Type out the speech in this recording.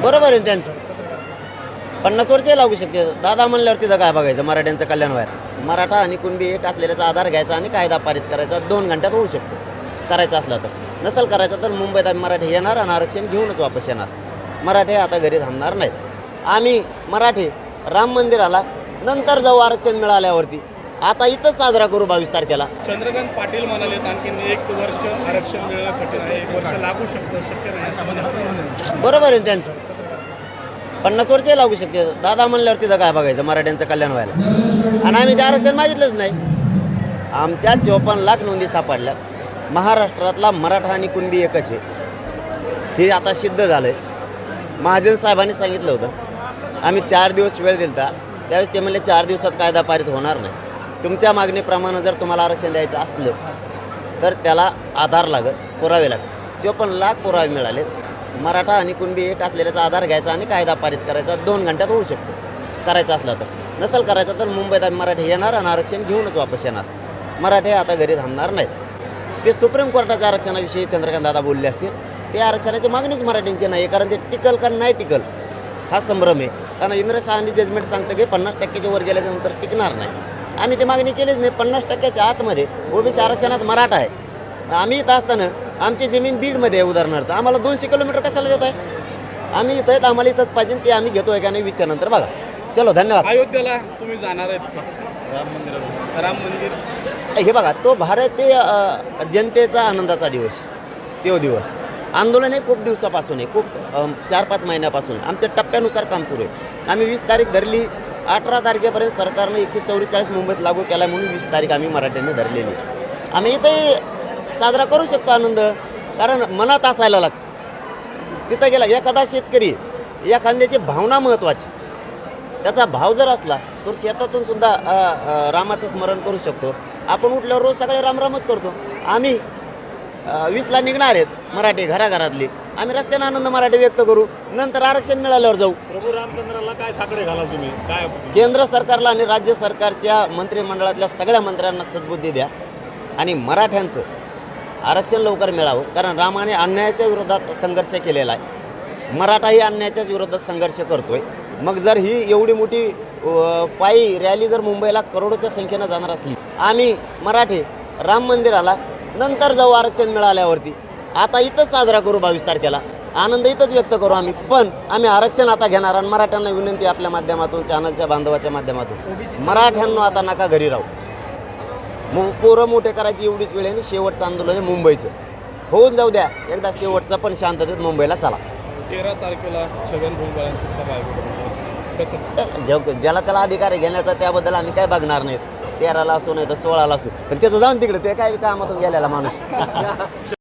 बरोबर आहे त्यांचं. 50 वर्षही लागू शकते. दादा म्हणल्यावर तिथं काय बघायचं, मराठ्यांचं कल्याण व्हायला. मराठा आणि कुणबी एक असलेल्याचा आधार घ्यायचा आणि कायदा पारित करायचा 2 घंट्यात होऊ शकतो, करायचं असला तर. नसेल करायचं तर मुंबईत आम्ही मराठी येणार आणि आरक्षण घेऊनच वापस येणार. मराठे आता घरी थांबणार नाहीत. आम्ही मराठी राम मंदिराला नंतर जाऊ आरक्षण मिळाल्यावरती. आता इथंच साजरा करू 22 तारखेला. चंद्रकांत पाटील म्हणालेत आणखीन 1 वर्ष आरक्षण मिळणं कठीण आहे, 1 वर्ष लागू शकतं, शक्य नाही असं म्हणाले. बरोबर आहे त्यांचं. 50 वर्षही लागू शकते. दादा म्हणल्यावर तिथं काय बघायचं, मराठ्यांचं कल्याण व्हायला. आणि आम्ही ते आरक्षण मागितलंच नाही. आमच्या 54 लाख नोंदी सापडल्यात. महाराष्ट्रातला मराठा आणि कुणबी एकच आहे, हे आता सिद्ध झालं आहे. महाजन साहेबांनी सांगितलं होतं, आम्ही 4 दिवस वेळ दिला. त्यावेळेस ते म्हणले 4 दिवसात कायदा पारित होणार नाही. तुमच्या मागणीप्रमाणे जर तुम्हाला आरक्षण द्यायचं असलं तर त्याला आधार लागत, पुरावे लागतात. 54 लाख पुरावे मिळालेत. मराठा आणि कुणबी एक असलेल्याचा आधार घ्यायचा आणि कायदा पारित करायचा 2 घंट्यात होऊ शकतो, करायचं असला तर. नसेल करायचं तर मुंबईत आम्ही मराठी येणार आणि आरक्षण घेऊनच वापस येणार. मराठे आता घरी थांबणार नाहीत. ते सुप्रीम कोर्टाच्या आरक्षणाविषयी चंद्रकांत दादा बोलले असतील. ते आरक्षणाची मागणीच मराठींची नाही, कारण ते टिकल का नाही टिकल हा संभ्रम आहे. कारण इंद्र शहानी जजमेंट सांगतं की 50%च्या वर गेल्याच्यानंतर टिकणार नाही. आम्ही ती मागणी केलीच नाही. 50%च्या आतमध्ये ओबीसी आरक्षणात मराठा आहे. आम्ही इथं असताना आमची जमीन बीडमध्ये आहे उदाहरणार्थ, आम्हाला 200 किलोमीटर कशाला देत आहे? आम्ही इथं आहेत, आम्हाला इथंच पाहिजे. ते आम्ही घेतोय का नाही विचारनंतर बघा. चलो, धन्यवाद. अयोध्येला तुम्ही जाणार आहेत का? राम मंदिर हे बघा, तो भारतीय जनतेचा आनंदाचा दिवस, तो दिवस. आंदोलन हे खूप दिवसापासून आहे, खूप 4-5 महिन्यापासून आमच्या टप्प्यानुसार काम सुरू आहे. आम्ही 20 तारीख धरली. 18 तारखेपर्यंत सरकारनं 144 मुंबईत लागू केला, म्हणून 20 तारीख आम्ही मराठ्यांनी धरलेली. आम्ही इथंही साजरा करू शकतो आनंद, कारण मनात असायला लागतं. तिथं गेला एखादा शेतकरी, एखाद्याची भावना महत्त्वाची. त्याचा भाव जर असला तर शेतातून सुद्धा रामाचं स्मरण करू शकतो. आपण उठल्यावर रोज सगळे रामरामच करतो. आम्ही 20ला निघणार आहेत मराठी घराघरातली. आम्ही रस्त्याने आनंद मराठी व्यक्त करू, नंतर आरक्षण मिळाल्यावर जाऊ. प्रभू रामचंद्राला काय साकडे घाला तुम्ही? काय केंद्र सरकारला आणि राज्य सरकारच्या मंत्रिमंडळातल्या सगळ्या मंत्र्यांना सद्बुद्धी द्या आणि मराठ्यांचं आरक्षण लवकर मिळावं. कारण रामाने अन्यायाच्या विरोधात संघर्ष केलेला आहे. मराठाही अन्यायाच्याच विरोधात संघर्ष करतोय. मग जर ही एवढी मोठी पायी रॅली जर मुंबईला करोडोच्या संख्येनं जाणार असली, आम्ही मराठी राम मंदिराला नंतर जाऊ आरक्षण मिळाल्यावरती. आता इथंच साजरा करू 22 तारखेला. आनंद इथंच व्यक्त करू आम्ही. पण आम्ही आरक्षण आता घेणार. आणि मराठ्यांना विनंती आपल्या माध्यमातून, चॅनलच्या बांधवाच्या माध्यमातून, मराठ्यांना आता नका घरी राहू. पोरं मोठे करायची एवढीच वेळ आहे. आणि शेवटचं आंदोलन आहे मुंबईचं, होऊन जाऊ द्या एकदा शेवटचं. पण शांततेत मुंबईला चला. 13 तारखेला छगन भुजबळांची सभा आहे, कसं? ज्याला त्याला अधिकार घेण्याचा, त्याबद्दल आम्ही काय बघणार नाहीत. 13ला असो नाही तर 16ला असो, पण त्याचं जाऊन तिकडे, ते काय कामातून गेलेला माणूस.